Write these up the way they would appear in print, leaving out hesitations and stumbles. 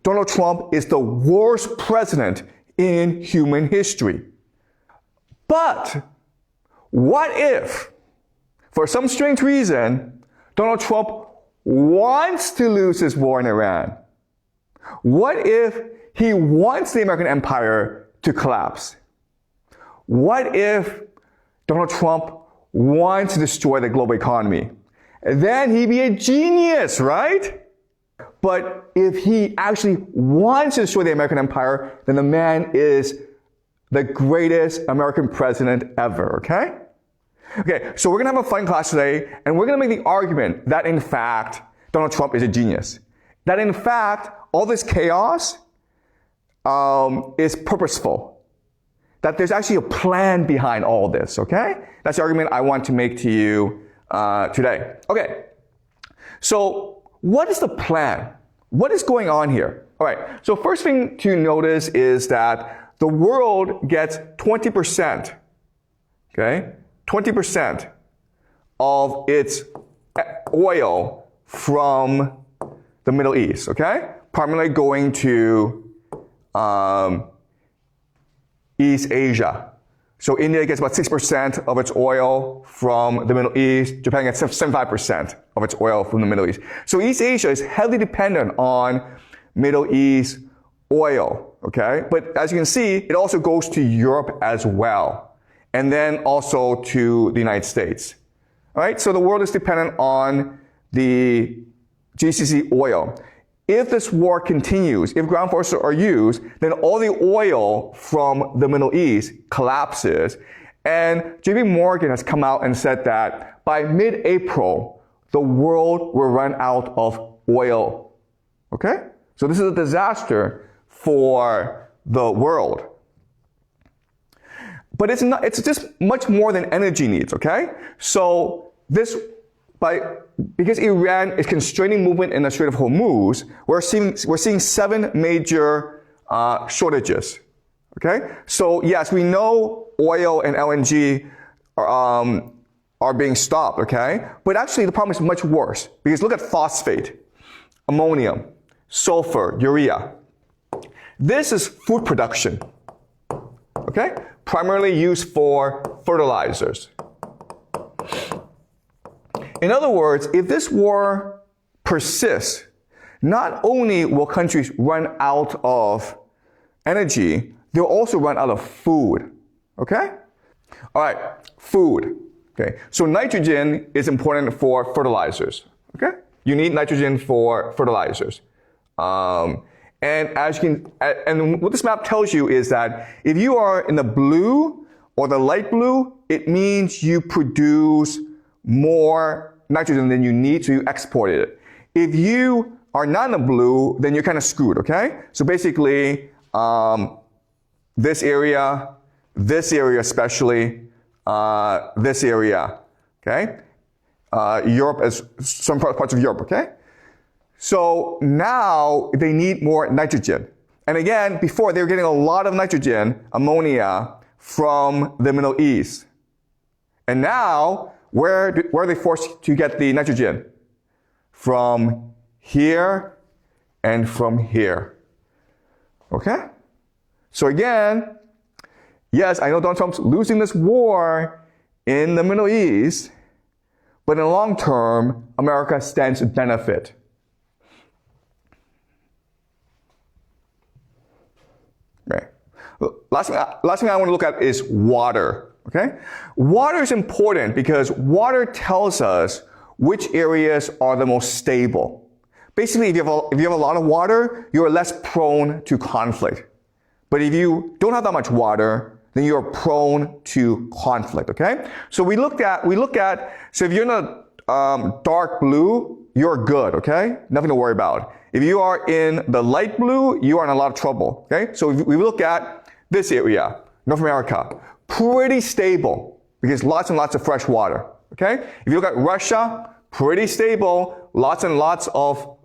Donald Trump is the worst president in human history. But what if, for some strange reason, Donald Trump wants to lose this war in Iran? What if he wants the American empire to collapse? What if Donald Trump wants to destroy the global economy? Then he'd be a genius, right? But if he actually wants to destroy the American empire, then the man is the greatest American president ever, okay? Okay, so we're going to have a fun class today, and we're going to make the argument that, in fact, Donald Trump is a genius. That, in fact, all this chaos is purposeful. That there's actually a plan behind all this, okay? That's the argument I want to make to you today. Okay, so what is the plan? What is going on here? All right, so first thing to notice is that the world gets 20%, okay? 20% of its oil from the Middle East, okay? Primarily going to East Asia. So India gets about 6% of its oil from the Middle East. Japan gets 75% of its oil from the Middle East. So East Asia is heavily dependent on Middle East oil, okay? But as you can see, it also goes to Europe as well. And then also to the United States. All right, so the world is dependent on the GCC oil. If this war continues, if ground forces are used, then all the oil from the Middle East collapses. And JP Morgan has come out and said that by mid-April, the world will run out of oil. Okay? So this is a disaster for the world. But it's just much more than energy needs, okay? So because Iran is constraining movement in the Strait of Hormuz, we're seeing 7 major shortages, okay? So yes, we know oil and LNG are being stopped, okay? But actually the problem is much worse, because look at phosphate, ammonium, sulfur, urea. This is food production, okay? Primarily used for fertilizers. In other words, if this war persists, not only will countries run out of energy, they'll also run out of food. Okay? All right, food. Okay, so nitrogen is important for fertilizers. Okay? You need nitrogen for fertilizers. And as you can, and what this map tells you is that if you are in the blue or the light blue, it means you produce more nitrogen than you need, so you export it. If you are not in the blue, then you're kind of screwed, okay? So basically, this area especially, this area, okay? Europe, as some parts of Europe, okay? So now they need more nitrogen. And again, before they were getting a lot of nitrogen, ammonia, from the Middle East. And now, where are they forced to get the nitrogen? From here and from here. Okay? So again, yes, I know Donald Trump's losing this war in the Middle East, but in the long term, America stands to benefit. Okay. Last thing I want to look at is water. Okay? Water is important because water tells us which areas are the most stable. Basically, if you have a lot of water, you're less prone to conflict. But if you don't have that much water, then you're prone to conflict. Okay? So we look at. So if you're in a dark blue, you're good. Okay? Nothing to worry about. If you are in the light blue, you are in a lot of trouble. Okay? So if we look at this area, North America, pretty stable because lots and lots of fresh water. Okay? If you look at Russia, pretty stable, lots and lots of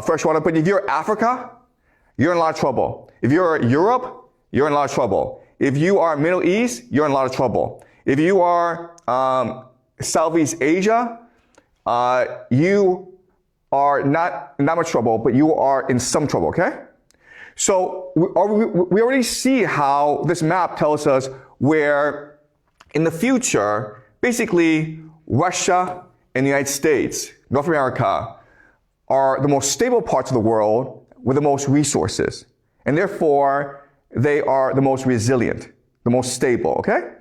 fresh water. But if you're Africa, you're in a lot of trouble. If you're Europe, you're in a lot of trouble. If you are Middle East, you're in a lot of trouble. If you are Southeast Asia, you are not in that much trouble, but you are in some trouble, okay? So we already see how this map tells us where in the future, basically Russia and the United States, North America, are the most stable parts of the world with the most resources. And therefore, they are the most resilient, the most stable, okay?